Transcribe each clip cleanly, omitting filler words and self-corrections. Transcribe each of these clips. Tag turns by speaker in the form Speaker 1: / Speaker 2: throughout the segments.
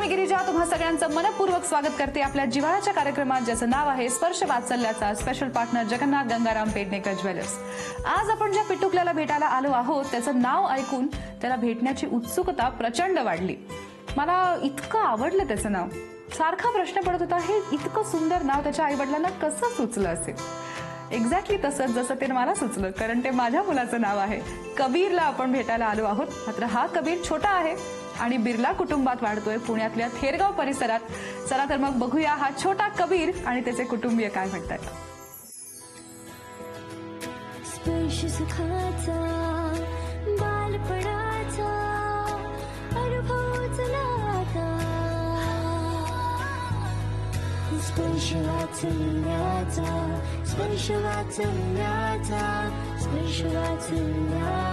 Speaker 1: मी गिरिजा तुम्हा सगळ्यांचं मनपूर्वक स्वागत करते आपल्या जिव्हाळ्याच्या कार्यक्रमात, ज्याचं नाव आहे स्पर्श वात्सल्याचा. Special partner Jagannath Gangaram Pednekar jewellers. आज आपण ज्या पिटुकल्याला भेटायला आलो आहोत त्याचं नाव ऐकून त्याला भेटण्याची उत्सुकता प्रचंड वाढली. मला इतकं आवडलं त्याचं नाव. सारखा प्रश्न पडत होता, हे इतकं सुंदर नाव त्याच्या आई वडिलांना कसं सुचलं असेल. एक्झॅक्टली तसंच जसं ते मला सुचलं, कारण ते माझ्या मुलाचं नाव आहे. कबीरला आपण भेटायला आलो आहोत. मात्र हा कबीर छोटा आहे आणि बिर्ला कुटुंबात वाढतोय पुण्यातल्या थेरगाव परिसरात. चला तर मग बघूया हा छोटा कबीर आणि त्याचे कुटुंबीय काय म्हणतात.
Speaker 2: स्पर्श सुखाचा बालपणाचा अनुभव चलाता, स्पर्श वाचल्याचा, स्पर्श वाचल्याचा, स्पर्श वाचल्याचा.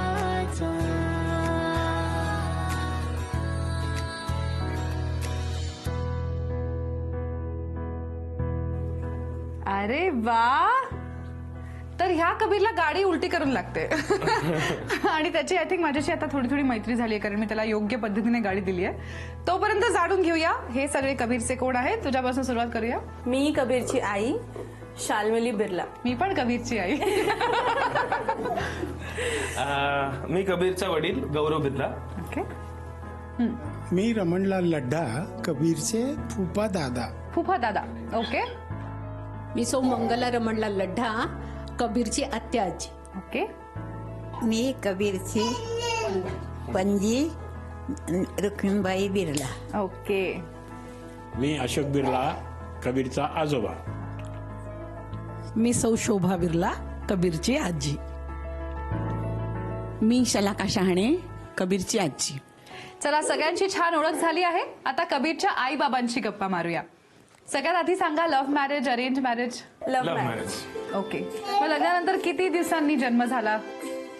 Speaker 1: अरे वा, तर ह्या कबीरला गाडी उलटी करून लागते. आणि त्याची आय थिंक माझ्याशी आता थोडी थोडी मैत्री झाली आहे, कारण मी त्याला योग्य पद्धतीने गाडी दिली आहे. तोपर्यंत जाणून घेऊया हे सगळे कबीरचे कोण आहेत. तुझ्यापासून सुरुवात करूया.
Speaker 3: मी कबीरची आई शाल्मली बिर्ला.
Speaker 1: मी पण कबीरची आई.
Speaker 4: मी कबीरचा वडील गौरव बिर्ला.
Speaker 1: ओके.
Speaker 5: मी रमणलाल लड्ढा, कबीरचे फुफा दादा.
Speaker 1: फुफा दादा. ओके.
Speaker 6: मी सौ मंगला रमणलाल लड्ढा, कबीरची आत्या आजी.
Speaker 1: ओके.
Speaker 7: मी कबीरची पणजी रुक्मिणबाई बिर्ला.
Speaker 1: ओके.
Speaker 8: मी अशोक बिर्ला, कबीरचा आजोबा.
Speaker 9: मी सौ शोभा बिर्ला, कबीरची आजी.
Speaker 10: मी शलाका शहाणे, कबीरची आजी.
Speaker 1: चला, सगळ्यांची छान ओळख झाली आहे. आता कबीरच्या आई बाबांची गप्पा मारूया. सगळ्यात आधी सांगा, love marriage, arrange marriage?
Speaker 3: Love marriage.
Speaker 1: Okay. मग लग्नानंतर किती दिवसांनी जन्म झाला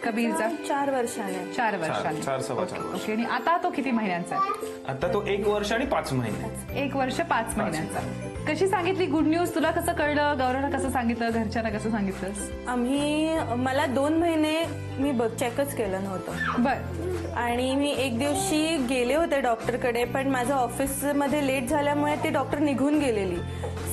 Speaker 1: कबीरचा?
Speaker 3: 4 वर्षाने.
Speaker 1: 4 वर्षांनी.
Speaker 4: 4-4.5 वर्ष.
Speaker 1: ओके. आणि आता तो किती महिन्यांचा आहे?
Speaker 4: आता तो 1 वर्ष आणि 5 महिने.
Speaker 1: 1 वर्ष 5 महिन्यांचा. कशी सांगितली गुड न्यूज? तुला कसं कळलं? गौरवला कसं सांगितलं? घरच्यांना कसं सांगितलं?
Speaker 3: मला 2 महिने मी चेकच केलं नव्हतं.
Speaker 1: बर.
Speaker 3: आणि मी एक दिवशी गेले होते डॉक्टरकडे, पण माझं ऑफिसमध्ये लेट झाल्यामुळे ती डॉक्टर निघून गेलेली.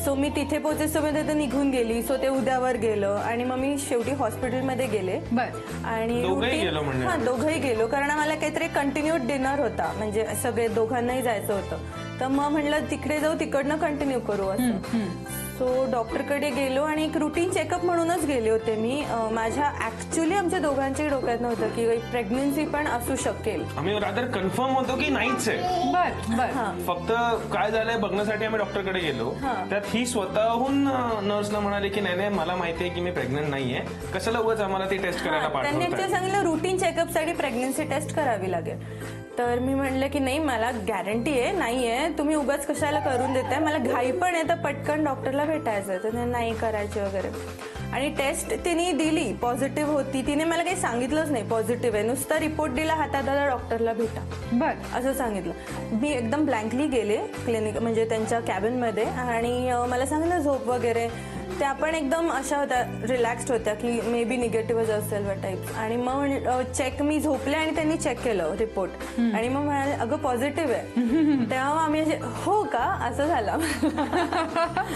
Speaker 3: सो मी तिथे पोहोचेपर्यंत ते निघून गेली. सो ते उद्यावर गेलं आणि मग मी शेवटी हॉस्पिटलमध्ये गेले.
Speaker 1: बर.
Speaker 3: आणि
Speaker 4: दोघंही गेलो म्हणजे?
Speaker 3: हां, दोघंही गेलो, कारण आम्हाला काहीतरी कंटिन्यूड डिनर होता, म्हणजे सगळे दोघांनाही जायचं होतं. तर मग म्हटलं तिकडे जाऊ, तिकडनं कंटिन्यू करू असं. सो डॉक्टरकडे गेलो आणि एक रुटीन चेकअप म्हणूनच गेले होते मी. माझ्या ऍक्च्युली आमच्या दोघांच्याही डोक्यात नव्हतं की प्रेग्नन्सी पण असू शकेल.
Speaker 4: आम्ही रादर कन्फर्म होतो की नाहीच आहे.
Speaker 1: बर. बर.
Speaker 4: फक्त काय झालंय बघण्यासाठी आम्ही डॉक्टरकडे गेलो. त्यात ही स्वतःहून नर्सला म्हणाली की नाही, मला माहिती आहे की मी प्रेग्नंट नाहीये, कशाला उगाच आम्हाला ती टेस्ट करायला
Speaker 3: त्यांनी
Speaker 4: पाठवतात.
Speaker 3: सांगितलं रुटीन चेकअपसाठी प्रेग्नन्सी टेस्ट करावी लागेल. तर मी म्हटलं की नाही, मला गॅरंटी आहे नाहीये, तुम्ही उगाच कशाला करून देताय, मला घाई पण आहे, तर पटकन डॉक्टरला भेटायचं. तर नाही करायचे वगैरे. आणि टेस्ट तिने दिली, पॉझिटिव्ह होती. तिने मला काही सांगितलंच नाही पॉझिटिव्ह आहे, नुसता रिपोर्ट दिला, हातात आला, डॉक्टरला भेटा
Speaker 1: बर
Speaker 3: असं सांगितलं. मी एकदम ब्लँकली गेले क्लिनिक, म्हणजे त्यांच्या कॅबिनमध्ये, आणि मला सांगितलं झोप वगैरे. त्या पण एकदम अशा होत्या, रिलॅक्स्ड होत्या की मे बी निगेटिव्हच असेल व टाईप. आणि मग चेक, मी झोपले आणि त्यांनी चेक केलं रिपोर्ट आणि मग म्हणाले अगं पॉझिटिव्ह आहे. तेव्हा आम्ही हो का असं झालं.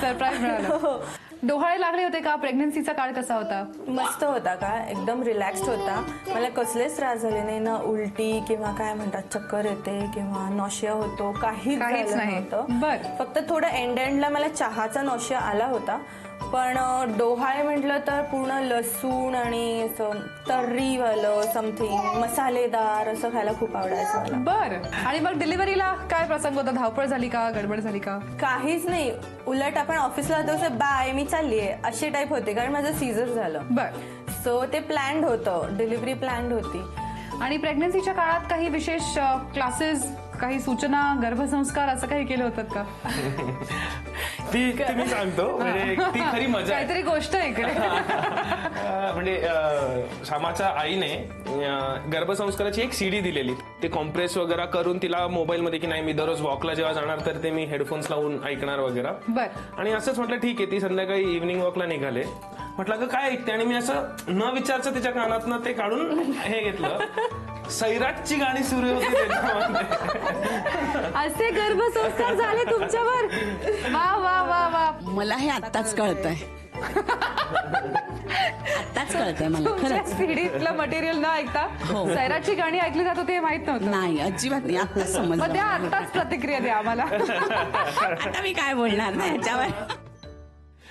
Speaker 1: सरप्राईज मिळालं. डोहाळे लागले होते का? प्रेग्नन्सीचा काळ कसा होता?
Speaker 3: मस्त होता का, एकदम रिलॅक्स्ड होता. मला कसलेच त्रास झाले नाही, ना उलटी किंवा काय म्हणतात चक्कर येते किंवा नॉशिया होतो, काहीच
Speaker 1: नाही.
Speaker 3: नव्हतं. फक्त थोडं एंडला मला चहाचा नॉशिया आला होता. पण डोहाळे म्हटलं तर पूर्ण लसूण आणि तर्रीवालं समथिंग मसालेदार असं खायला खूप आवडायचं मला.
Speaker 1: बर. आणि मग डिलिव्हरीला काय प्रसंग होता? धावपळ झाली का? गडबड झाली का?
Speaker 3: काहीच नाही, उलट आपण ऑफिसला जातो बाय मी चाललीये अशी टाईप होते, कारण माझं सीझर झालं.
Speaker 1: बर.
Speaker 3: सो ते प्लॅन्ड होतं, डिलिव्हरी प्लॅन्ड होती.
Speaker 1: आणि प्रेग्नन्सीच्या काळात काही विशेष क्लासेस, काही सूचना, गर्भसंस्कार असं काही केलं होतं का?
Speaker 4: ती मी सांगतो, म्हणजे ती खरी मजा आहे.
Speaker 1: काहीतरी गोष्ट आहे इकडे.
Speaker 4: म्हणजे श्यामाच्या आईने गर्भसंस्काराची एक सीडी दिलेली. ते कॉम्प्रेस वगैरे करून तिला मोबाईलमध्ये की नाही मी दररोज वॉकला जेव्हा जाणार तर ते मी हेडफोन्स लावून ऐकणार वगैरे.
Speaker 1: बर.
Speaker 4: आणि असंच म्हटलं ठीक आहे. ती संध्याकाळी इव्हनिंग वॉकला निघाले. म्हटलं का काय ऐकते, आणि मी असं न विचारचं तिच्या कानातनं ते काढून हे घेतलं. सैराटची गाणी सुरू होती त्याच्यामध्ये.
Speaker 1: असे गर्भसंस्कार झाले तुमच्यावर. वा वा वा वा.
Speaker 10: मला हे आत्ताच कळतंय. आत्ताच कळतंय मला
Speaker 1: तुमच्या
Speaker 10: खरंच.
Speaker 1: सीडीतलं मटेरियल न ऐकता
Speaker 10: हो.
Speaker 1: सैराटची गाणी ऐकली जात होती हे माहित नव्हतं.
Speaker 10: नाही अजिबात नाही. आत्ताच
Speaker 1: मग
Speaker 10: समजलं
Speaker 1: द्या
Speaker 10: मला.
Speaker 1: आत्ताच प्रतिक्रिया द्या आम्हाला.
Speaker 10: आता मी काय बोलणार ना ह्याच्यावर.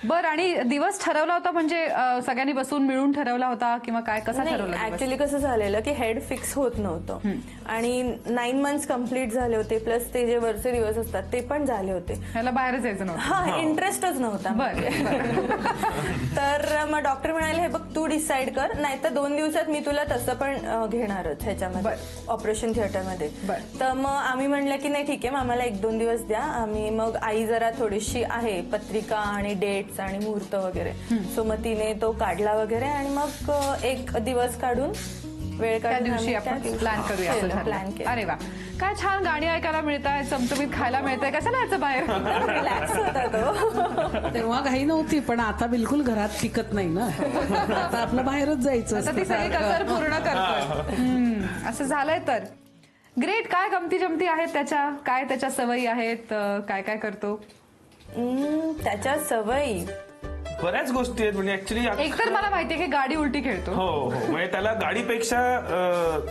Speaker 1: बरं, आणि दिवस ठरवला होता म्हणजे सगळ्यांनी बसून मिळून ठरवला होता किंवा काय, कसा ठरवला दिवस?
Speaker 3: ऍक्च्युली कसं झालेलं की हेड फिक्स होत नव्हतं आणि 9 months कम्प्लीट झाले होते, प्लस ते जे वरचे दिवस असतात ते पण झाले होते.
Speaker 1: ह्याला बाहेरच यायचं नव्हतं.
Speaker 3: हा, इंटरेस्टच नव्हता.
Speaker 1: बरं.
Speaker 3: तर मग डॉक्टर म्हणाले हे बघ तू डिसाईड कर, नाही तर 2 दिवसात मी तुला तसं पण घेणारच ह्याच्यामध्ये ऑपरेशन थिएटरमध्ये. तर मग आम्ही म्हणलं की नाही ठीक आहे, मग आम्हाला 1-2 दिवस द्या. आम्ही मग आई जरा थोडीशी आहे पत्रिका आणि डेट्स आणि मुहूर्त वगैरे, सो मग तिने तो काढला वगैरे आणि मग 1 दिवस काढून वेळ
Speaker 1: त्या
Speaker 3: काढून
Speaker 1: दिवशी
Speaker 3: आम्ही
Speaker 1: आपण
Speaker 3: त्या दिवशी
Speaker 1: प्लॅन करूया असं
Speaker 3: प्लॅन
Speaker 1: ठरलं.
Speaker 3: केलं.
Speaker 1: अरे वा, काय छान गाणी ऐकायला मिळताय, चमचमीत खायला मिळतंय. कसं जायचं बाहेर?
Speaker 3: रिलॅक्स होता तो.
Speaker 9: तेव्हा घाई नव्हती, पण आता बिलकुल घरात टिकत नाही ना. आता आपलं बाहेरच जायचं
Speaker 1: आता ती
Speaker 9: असतं
Speaker 1: सगळी
Speaker 9: सारखं.
Speaker 1: कसर पूर्ण करतोय. असं झालंय तर ग्रेट. काय गमती जमती आहेत त्याच्या, काय त्याच्या सवयी आहेत, काय काय करतो?
Speaker 3: त्याच्या सवयी
Speaker 4: बऱ्याच गोष्टी आहेत म्हणजे ऍक्च्युली.
Speaker 1: एक तर मला माहितीये की गाडी उलटी खेळतो.
Speaker 4: हो हो, म्हणजे त्याला गाडीपेक्षा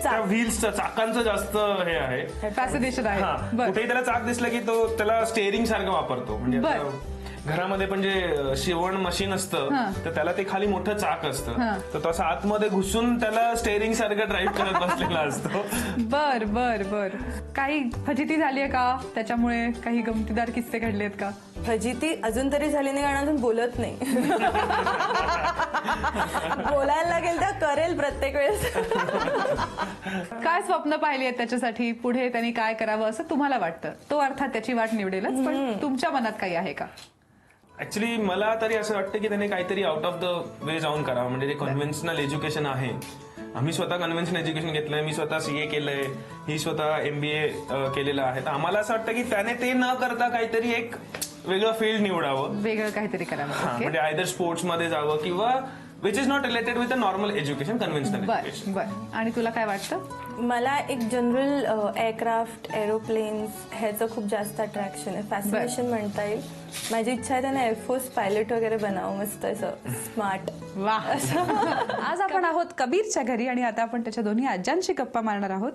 Speaker 4: त्या व्हील्सचं, चाकांचं जास्त हे आहे,
Speaker 1: फॅसिनेशन आहे.
Speaker 4: हा.
Speaker 1: बरं.
Speaker 4: कुठेही त्याला चाक दिसलं की तो त्याला स्टेअरिंग सारखं वापरतो. म्हणजे
Speaker 1: बरं.
Speaker 4: आता घरामध्ये पण जे शिवण मशीन असतं तर त्याला ते खाली मोठं चाक असतं, तर तो असं आतमध्ये घुसून त्याला स्टेअरिंग सारखं ड्राईव्ह करत बसलेला असतो.
Speaker 1: बर बर बर. काही फजिती झालीये का त्याच्यामुळे? काही गमतीदार किस्से घडलेत का?
Speaker 3: फजिती अजून तरी झाली नाही, कारण अजून बोलत नाही. बोलायला लागेल तर करेल प्रत्येक वेळेस.
Speaker 1: काय स्वप्न पाहिली आहेत त्याच्यासाठी? पुढे त्यांनी काय करावं असं तुम्हाला वाटतं? तो अर्थात त्याची वाट निवडेलच, पण तुमच्या मनात काही आहे का?
Speaker 4: ऍक्च्युली मला तरी असं वाटतं की त्याने काहीतरी आउट ऑफ द वे जाऊन करावं. म्हणजे जे कन्व्हेन्शनल एज्युकेशन आहे, आम्ही स्वतः कन्व्हेन्शनल एज्युकेशन घेतलंय, मी स्वतः CA केलंय, ही स्वतः MBA केलेलं आहे. तर आम्हाला असं वाटतं की त्याने ते न करता काहीतरी एक वेगळं फील्ड निवडावं,
Speaker 1: वेगळं काहीतरी करावं. ओके.
Speaker 4: म्हणजे आयदर स्पोर्ट्स मध्ये जावं किंवा which is not related with a normal education, conventional
Speaker 1: बर
Speaker 4: एज्युकेशन.
Speaker 1: बर. आणि तुला काय वाटतं?
Speaker 3: मला एक जनरल एअरक्राफ्ट, एरोप्लेन्स ह्याचं खूप जास्त अट्रॅक्शन आहे, फॅसिनेशन म्हणता येईल. माझी इच्छा आहे त्यांना एअरफोर्स पायलट वगैरे बनावं, मस्त असं स्मार्ट.
Speaker 1: वा. आज आपण आहोत कबीरच्या घरी आणि आता आपण त्याच्या दोन्ही आज्यांशी गप्पा मारणार आहोत.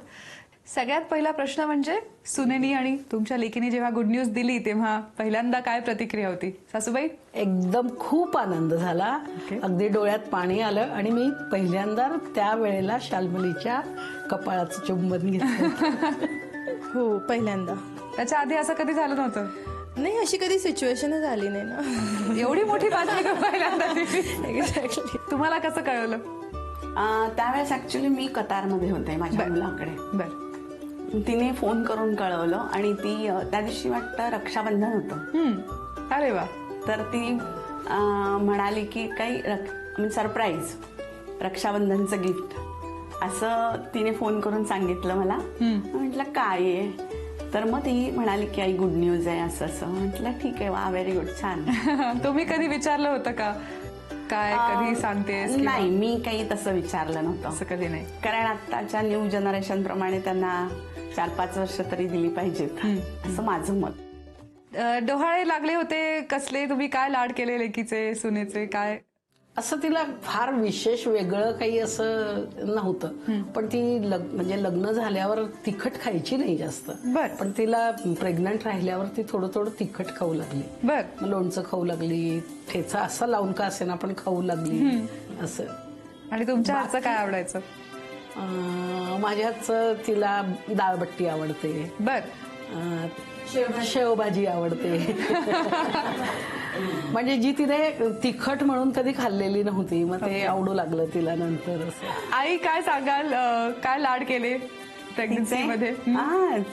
Speaker 1: सगळ्यात पहिला प्रश्न म्हणजे सुनेनी आणि तुमच्या लेकीने जेव्हा गुड न्यूज दिली तेव्हा पहिल्यांदा काय प्रतिक्रिया होती? सासूबाई?
Speaker 9: एकदम खूप आनंद झाला. अगदी डोळ्यात पाणी आलं आणि मी पहिल्यांदा त्या वेळेला शाल्मलीच्या कपाळाचं चुंबन घेतलं.
Speaker 3: हो, पहिल्यांदा.
Speaker 1: त्याच्या आधी असं कधी झालं नव्हतं?
Speaker 3: नाही, अशी कधी सिच्युएशनच आली नाही ना.
Speaker 1: एवढी मोठी बातमी पहिल्यांदा दिली.
Speaker 3: एक्झॅक्टली.
Speaker 1: तुम्हाला कसं कळलं?
Speaker 10: त्यावेळेस ऍक्च्युली मी कतारमध्ये होते माझ्या मुलाकडे.
Speaker 1: बर.
Speaker 10: तिने फोन करून कळवलं आणि ती त्या दिवशी वाटतं रक्षाबंधन होतं.
Speaker 1: अरे वा.
Speaker 10: तर ती म्हणाली की काही सरप्राईज रक्षाबंधनचं गिफ्ट असं तिने फोन करून सांगितलं मला. म्हटलं काय आहे? तर मग ती म्हणाली की आई गुड न्यूज आहे असं असं. म्हटलं ठीक आहे, वा व्हेरी गुड, छान.
Speaker 1: तुम्ही कधी विचारलं होतं का काय कधी सांगतेस?
Speaker 10: नाही, मी काही तसं विचारलं नव्हतं.
Speaker 1: असं कधी नाही.
Speaker 10: कारण आत्ताच्या न्यू जनरेशन प्रमाणे त्यांना 4-5 वर्ष तरी दिली पाहिजेत असं माझं मत.
Speaker 1: डोहाळे लागले होते कसले? तुम्ही काय लाड केले लेकीचे, सुनेचे? काय
Speaker 9: असं तिला फार विशेष वेगळं काही असं नव्हतं, पण ती म्हणजे लग्न झाल्यावर तिखट खायची नाही जास्त.
Speaker 1: बर.
Speaker 9: पण तिला प्रेग्नंट राहिल्यावर ती थोडं थोडं तिखट खाऊ लागली.
Speaker 1: बर.
Speaker 9: लोणचं खाऊ लागली, ठेचा असा लावून का असेना पण खाऊ लागली असं.
Speaker 1: आणि तुमच्या हातचं काय आवडायचं?
Speaker 9: माझ्याच तिला डाळबट्टी आवडते.
Speaker 1: बर.
Speaker 9: शेवभाजी आवडते. म्हणजे जी तिने तिखट म्हणून कधी खाल्लेली नव्हती, मग ते आवडू लागलं तिला नंतर. असं.
Speaker 1: आई काय सांगाल, काय लाड केले प्रेग्नन्सी मध्ये?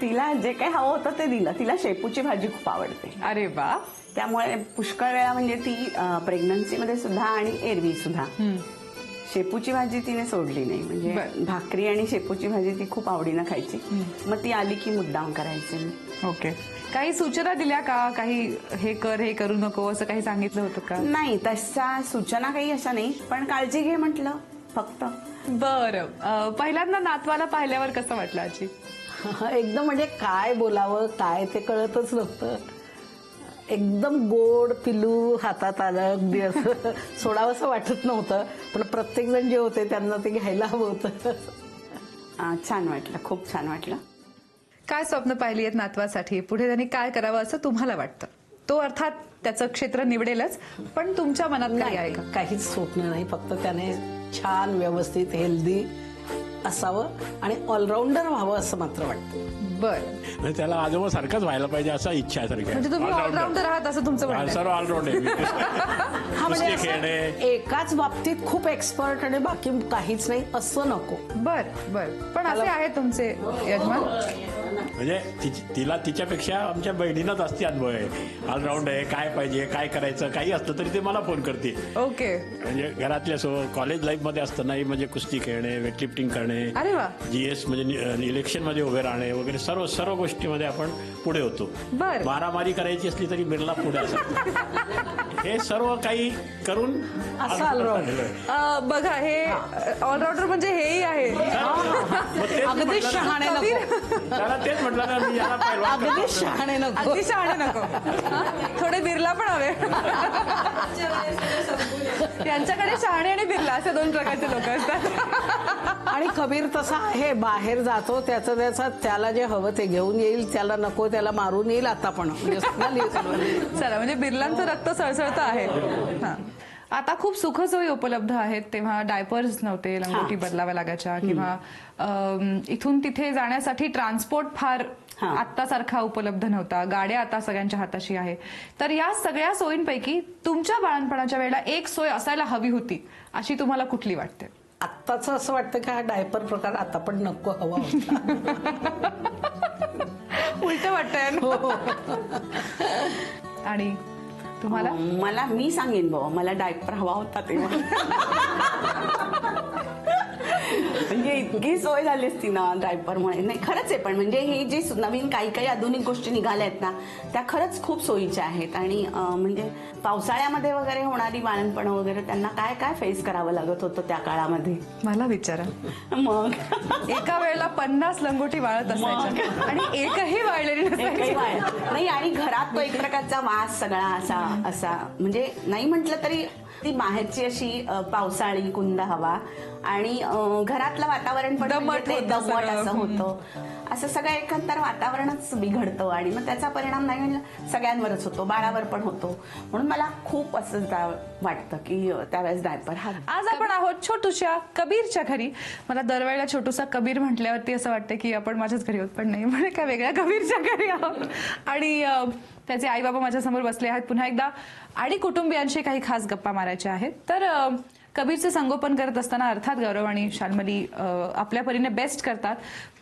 Speaker 10: तिला जे काही हवं होतं ते दिलं. तिला शेपूची भाजी खूप आवडते.
Speaker 1: अरे वा.
Speaker 10: त्यामुळे पुष्कळ वेळा म्हणजे ती प्रेग्नन्सीमध्ये सुद्धा आणि एरवी सुद्धा शेपूची भाजी तिने सोडली नाही. म्हणजे भाकरी आणि शेपूची भाजी ती खूप आवडीनं खायची. मग ती आली की मुद्दाम करायचे मी.
Speaker 1: ओके. काही सूचना दिल्या का? काही हे कर, हे करू नको असं काही सांगितलं होतं का?
Speaker 10: नाही, तशा सूचना काही अशा नाही, पण काळजी घे म्हटलं फक्त.
Speaker 1: बरं, पहिल्यांदा नातवाला पाहिल्यावर कसं वाटलं आजी?
Speaker 9: एकदम म्हणजे काय बोलावं काय ते कळतच नव्हतं. एकदम गोड पिलू हातात आलं, अगदी असं सोडावंसं वाटत नव्हतं. पण प्रत्येक जण जे होते त्यांना ते घ्यायला हवं होतं.
Speaker 10: छान वाटलं, खूप छान वाटलं.
Speaker 1: काय स्वप्न पाहिली आहेत नातवासाठी? पुढे त्यांनी काय करावं असं तुम्हाला वाटतं? तो अर्थात त्याचं क्षेत्र निवडेलच, पण तुमच्या मनात काय आहे का?
Speaker 9: काहीच स्वप्न नाही, फक्त त्याने छान व्यवस्थित हेल्दी असावं आणि ऑलराऊंडर व्हावं असं मात्र वाटतं.
Speaker 1: बरं,
Speaker 8: म्हणजे त्याला आजोबा सारखंच व्हायला पाहिजे असा इच्छा आहे सारखी.
Speaker 1: म्हणजे तुम्ही ऑलराऊंडर आहात असं तुमचं म्हणणं आहे?
Speaker 8: सर्व ऑलराऊंडर
Speaker 9: हा म्हणजे
Speaker 8: कुस्ती
Speaker 9: असं
Speaker 8: खेळणे,
Speaker 9: एकाच बाबतीत खूप एक्सपर्ट आणि बाकी काहीच नाही असं नको.
Speaker 1: बर, पण असे आहेत तुमचे यजमान?
Speaker 8: म्हणजे तिला तिच्यापेक्षा आमच्या बहिणींनाच जास्ती अनुभव आहे. ऑलराऊंड आहे, काय पाहिजे काय करायचं काही असलं तरी ते मला फोन करते.
Speaker 1: ओके.
Speaker 8: म्हणजे घरातल्या कॉलेज लाईफ मध्ये असतानाही म्हणजे कुस्ती खेळणे, वेटलिफ्टिंग करणे,
Speaker 1: अरे वा.
Speaker 8: जीएस म्हणजे इलेक्शन मध्ये उभे राहणे वगैरे सर्व गोष्टीमध्ये आपण पुढे होतो.
Speaker 1: बर.
Speaker 8: मारामारी करायची असली तरी बिर्ला पुढे असतो. हे सर्व काही करून
Speaker 9: असं ऑलराऊंड.
Speaker 1: बघा, हे ऑलराऊंडर म्हणजे हेही आहे.
Speaker 9: अगदी शहाणे नको.
Speaker 8: त्याला तेच म्हटलं ना मी याला पहिलवान
Speaker 9: अगदी शहाणे नको.
Speaker 1: अगदी शहाणे नको. थोडे बिर्ला पण हवे. यांच्याकडे शहाणे आणि बिर्ला असे दोन प्रकारचे लोक असतात.
Speaker 9: आणि कबीर तसा आहे, बाहेर जातो त्याला जे हवं ते घेऊन येईल, त्याला नको त्याला मारून येईल. आता पण
Speaker 1: चला, म्हणजे बिर्लांचं रक्त सळसळतं आहे. हा. आता खूप सुखसोयी उपलब्ध आहेत. तेव्हा डायपर्स नव्हते, लंगोटी बदलाव्या लागायच्या, किंवा इथून तिथे जाण्यासाठी ट्रान्सपोर्ट फार आता सारखा उपलब्ध नव्हता. गाड्या आता सगळ्यांच्या हाताशी आहे. तर या सगळ्या सोयींपैकी तुमच्या बाळणपणाच्या वेळेला एक सोय असायला हवी होती अशी तुम्हाला कुठली वाटते?
Speaker 9: आत्ताच असं वाटतं की हा डायपर प्रकार आता पण नको हवा होता.
Speaker 1: उलट वाटतंय ना? आणि तुम्हाला?
Speaker 10: मला मी सांगेन बाबा, मला डायपर हवा होता तेव्हा. म्हणजे इतकी सोय झाली असती ना डायपरमुळे. नाही खरंच आहे, पण म्हणजे हे जे नवीन काही आधुनिक गोष्टी निघाल्या आहेत ना त्या खरंच खूप सोयीच्या आहेत. आणि म्हणजे पावसाळ्यामध्ये वगैरे होणारी बाळणपणं वगैरे त्यांना काय काय फेस करावं लागत होतं त्या काळामध्ये.
Speaker 1: मला विचारा.
Speaker 10: मग
Speaker 1: एका वेळेला 50 लंगोटी वाळत असायच्या आणि एकही वाळलेली नसायची.
Speaker 10: नाही, आणि घरात तो एक प्रकारचा वास सगळा असा म्हणजे नाही म्हटलं तरी ती बाहेरची अशी पावसाळी कुंद हवा आणि घरातलं वातावरण पण म्हणजे ते दमट असं होतं. असं सगळं एकंदर वातावरणच बिघडतं आणि मग त्याचा परिणाम नाही म्हणजे सगळ्यांवरच होतो, बाळावर पण होतो. म्हणून मला खूप असं वाटतं की त्यावेळेस डायपर हा.
Speaker 1: आज आपण आहोत छोटूशा कबीरच्या घरी. मला दरवेळेला छोटूसा कबीर म्हटल्यावरती असं वाटतं की आपण माझ्याच घरी आहोत, पण नाही, म्हणजे काय वेगळ्या कबीरच्या घरी आहोत. आणि त्याचे आई बाबा माझ्या समोर बसले आहेत पुन्हा एकदा, आणि कुटुंबियांशी काही खास गप्पा मारायच्या आहेत. तर कबीरचे संगोपन करत असताना अर्थात गौरव आणि शाल्मली आपल्या परीने बेस्ट करतात,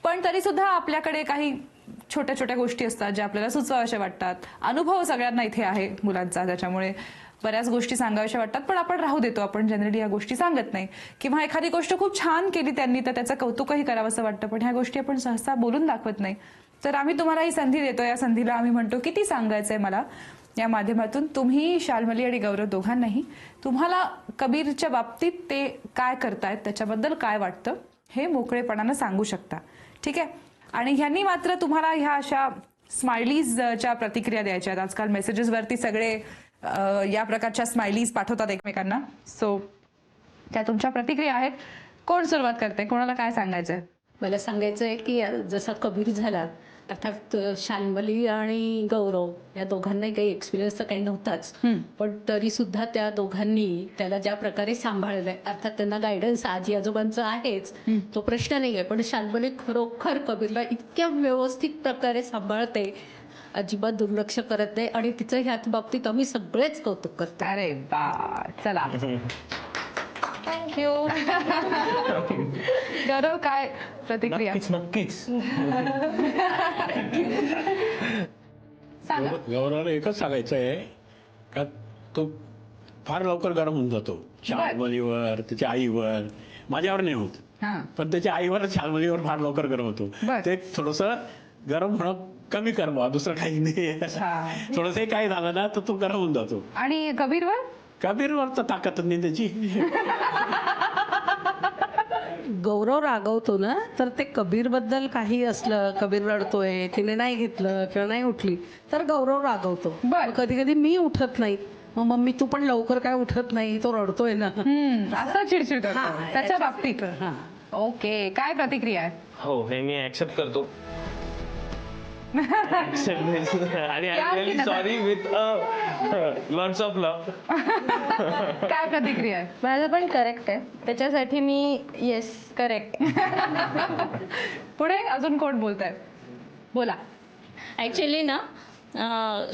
Speaker 1: पण तरी सुद्धा आपल्याकडे काही छोट्या छोट्या गोष्टी असतात ज्या आपल्याला सुचवाव्याशा वाटतात. अनुभव सगळ्यांना इथे आहे मुलांचा, त्याच्यामुळे बऱ्याच गोष्टी सांगाव्याशा वाटतात, पण आपण राहू देतो. आपण जनरली या गोष्टी सांगत नाही. किंवा एखादी गोष्ट खूप छान केली त्यांनी तर त्याचं कौतुकही करावं असं वाटतं, पण ह्या गोष्टी आपण सहसा बोलून दाखवत नाही. तर आम्ही तुम्हाला ही संधी देतो. या संधीला आम्ही म्हणतो किती सांगायचंय मला या माध्यमातून. तुम्ही शाल्मली आणि गौरव दोघांनाही तुम्हाला कबीरच्या बाबतीत ते काय करतायत त्याच्याबद्दल काय वाटतं हे मोकळेपणानं सांगू शकता, ठीक आहे? आणि ह्यांनी मात्र तुम्हाला ह्या अशा स्माइलीजच्या प्रतिक्रिया द्यायच्या आहेत. आजकाल मेसेजेसवरती सगळे या प्रकारच्या स्माइलीज पाठवतात एकमेकांना. सो त्या तुमच्या प्रतिक्रिया आहेत. कोण सुरुवात करते? कोणाला काय सांगायचंय?
Speaker 6: मला सांगायचं आहे की जसा कबीर झाला, अर्थात शाल्मली आणि गौरव या दोघांनाही काही एक्सपिरियन्स तर काही नव्हताच, पण तरी सुद्धा त्या दोघांनी त्याला ज्या प्रकारे सांभाळलंय, अर्थात त्यांना गायडन्स आजी आजोबांचं आहेच, तो प्रश्न नाही आहे, पण शाल्मली खरोखर कबीरला इतक्या व्यवस्थित प्रकारे सांभाळते, अजिबात दुर्लक्ष करत नाही, आणि तिचं ह्याच बाबतीत आम्ही सगळेच कौतुक करतो.
Speaker 1: अरे बा, चला थँक्यू. गौरव, काय प्रतिक्रिया?
Speaker 4: नक्कीच.
Speaker 8: गौरवाला एकच सांगायचं आहे का तो फार लवकर गरम होऊन जातो शाल्मलीवर, त्याच्या आईवर. माझ्यावर नाही होत, पण त्याच्या आईवर शाल्मलीवर फार लवकर गरम होतो. ते थोडस गरम होणं कमी कर बा, दुसरं काही नाही. थोडस काही झालं ना तर तो गरम होऊन जातो.
Speaker 1: आणि कबीरवर?
Speaker 8: कबीरवर तर ताकद नाही त्याची.
Speaker 6: गौरव रागवतो ना, तर ते कबीरबद्दल काही असलं, कबीर रडतोय, तिने नाही घेतलं किंवा नाही उठली, तर गौरव रागवतो. कधी कधी मी उठत नाही, मग मम्मी तू पण लवकर काय उठत नाही, तो रडतोय ना.
Speaker 1: असं चिडचिड करतो त्याच्या बाबतीत. ओके, काय प्रतिक्रिया आहे?
Speaker 4: हो, हे मी ऍक्सेप्ट करतो. आणि I am really sorry with lots of love.
Speaker 1: काय प्रतिक्रिया आहे?
Speaker 3: माझं पण करेक्ट आहे, त्याच्यासाठी मी येस करेक्ट.
Speaker 1: पुढे अजून कोण बोलताय? बोला.
Speaker 11: ॲक्च्युली ना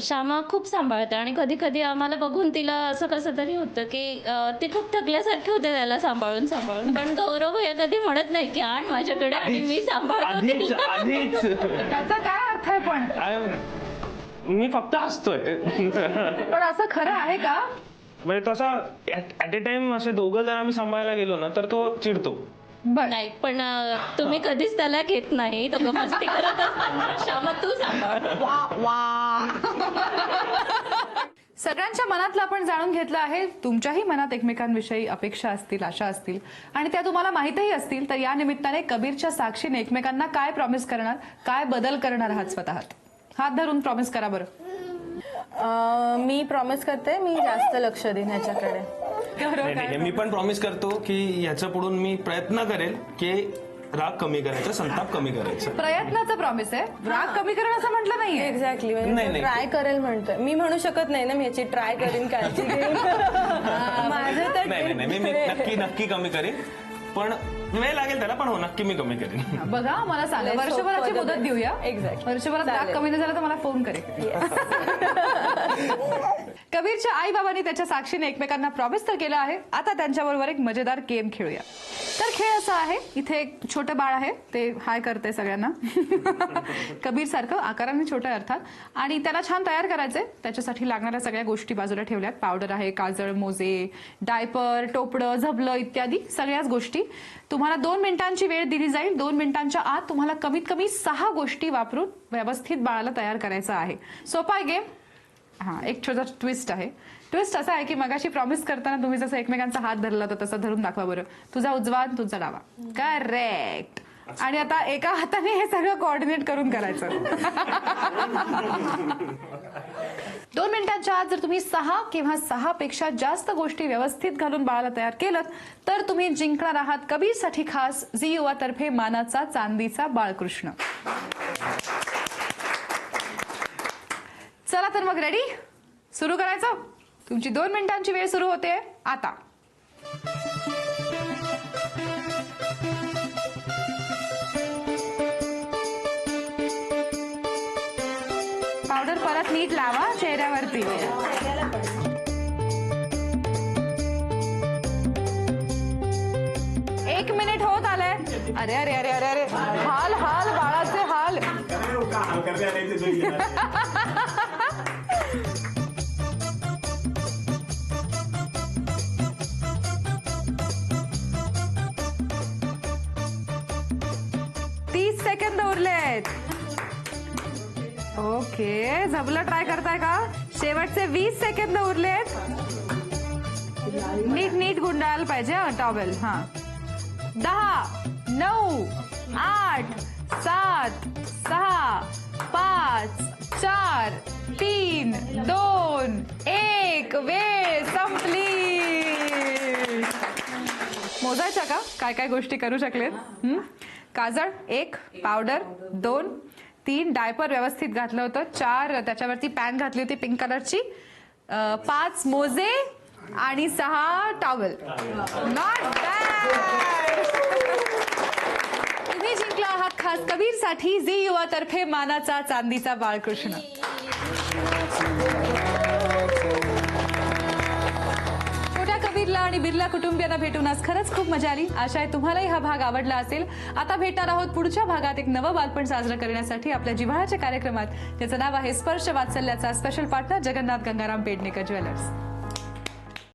Speaker 11: श्यामा खूप सांभाळते आणि कधी कधी आम्हाला बघून तिला असं कसं तरी होतं की ते खूप थकल्यासारखे होते त्याला सांभाळून सांभाळून. पण गौरव हे कधी म्हणत नाही की आण माझ्याकडे आणि मी सांभाळतो.
Speaker 4: आधीच
Speaker 1: त्याचा काय अर्थ आहे पण?
Speaker 4: मी फक्त हसतोय.
Speaker 1: पण असं खरं आहे का?
Speaker 4: म्हणजे तसा ऍट ए टाइम असे दोघं जर आम्ही सांभाळायला गेलो ना तर तो चिडतो.
Speaker 11: नाही पण तुम्ही कधीच त्याला घेत नाही, तो मस्ती करत असतो. श्यामा तू सांभाळ.
Speaker 1: सगळ्यांच्या मनातलं आपण जाणून घेतलं आहे. तुमच्याही मनात एकमेकांविषयी अपेक्षा असतील, आशा असतील आणि त्या तुम्हाला माहितही असतील. तर या निमित्ताने कबीरच्या साक्षीने एकमेकांना काय प्रॉमिस करणार, काय बदल करणार आहात स्वतः? हात धरून प्रॉमिस करा बरं.
Speaker 3: मी प्रॉमिस करते, मी जास्त लक्ष देईन ह्याच्याकडे.
Speaker 4: नाही, मी पण प्रॉमिस करतो की ह्याच्या पुढून मी प्रयत्न करेल की राग कमी करायचा, संताप कमी करायचा.
Speaker 1: प्रयत्नाचं प्रॉमिस आहे, राग कमी करणं असं म्हटलं नाहीये.
Speaker 3: एक्झॅक्टली,
Speaker 4: नाही.
Speaker 3: ट्राय करेल म्हणतोय मी. म्हणू शकत नाही ना मी ह्याची ट्राय करीन काळजी घेईन. माझं तर
Speaker 4: नाही, मी नक्की कमी करेन. पण वेळ लागेल त्याला, पण हो नक्की मी कमी करेन.
Speaker 1: बघा, मला सांगा, वर्षभराची मुदत देऊया.
Speaker 3: एक्झॅक्ट.
Speaker 1: वर्षभरात राग कमी नाही झाला तर मला फोन करेल. कबीरच्या आई बाबांनी त्याच्या साक्षीने एकमेकांना प्रॉमिस तर केलं आहे. आता त्यांच्याबरोबर एक मजेदार गेम खेळूया. तर खेळ असा आहे, इथे एक छोटं बाळ आहे, ते हाय करते सगळ्यांना. कबीर सारखं, आकाराने छोटं अर्थात. आणि त्याला छान तयार करायचंय. त्याच्यासाठी लागणाऱ्या सगळ्या गोष्टी बाजूला ठेवल्यात. पावडर आहे, काजळ, मोजे, डायपर, टोपडं, झबलं इत्यादी सगळ्याच गोष्टी. तुम्हाला 2 मिनिटांची वेळ दिली जाईल. 2 मिनिटांच्या आत तुम्हाला कमीत कमी 6 गोष्टी वापरून व्यवस्थित बाळाला तयार करायचं आहे. सोपा आहे गेम. हा, एक छोटा ट्विस्ट आहे. ट्विस्ट असा आहे की मगाशी प्रॉमिस करताना तुम्ही जसं एकमेकांचा हात धरला तर तसं धरून दाखवा बरं. तुझा उजवा, तुझा डावा. करेक्ट. आणि आता एका हाताने हे सगळं कोऑर्डिनेट करून करायचं. 2 मिनिटांच्या आत जर तुम्ही 6 किंवा 6 पेक्षा जास्त गोष्टी व्यवस्थित घालून बाळाला तयार केलं तर तुम्ही जिंकणार आहात कबीरसाठी खास झी युवा तर्फे मानाचा चांदीचा बाळकृष्ण. चला तर मग, रेडी? सुरू करायचं. तुमची 2 मिनिटांची वेळ सुरू होते आता. पावडर परत नीट लावा चेहऱ्यावरती. एक मिनिट होत आलंय. अरे अरे अरे अरे अरे, हाल हाल बाळाचे हाल. 30 सेकंद उरलेत. ओके, झबलं ट्राय करताय का? शेवटचे 20 सेकंद उरलेत. नीट गुंडाळायला पाहिजे टॉवेल. हा, 10, 9, 8, 7, 6, 5, 4, 3, 2, 1. वेळ संपली. मोजायच्या का काय काय गोष्टी करू शकलेत? काजळ 1, पावडर 2, 3 डायपर व्यवस्थित घातलं होतं, 4 त्याच्यावरती पॅन्ट घातली होती पिंक कलरची, 5 मोजे आणि 6 टॉवेल. Not bad. तुम्ही जिंकला आहात खास कबीरसाठी झी युवा तर्फे मानाचा चांदीचा बाळकृष्ण. कबीरला आणि बिर्ला कुटुंबियांना भेटून आज खरंच खूप मजा आली. आशा आहे तुम्हालाही हा भाग आवडला असेल. आता भेटणार आहोत पुढच्या भागात एक नवं बालपण साजरं करण्यासाठी आपल्या जिव्हाळ्याच्या कार्यक्रमात, ज्याचं नाव आहे स्पर्श वात्सल्याचा. Special partner Jagannath Gangaram Pednekar jewellers.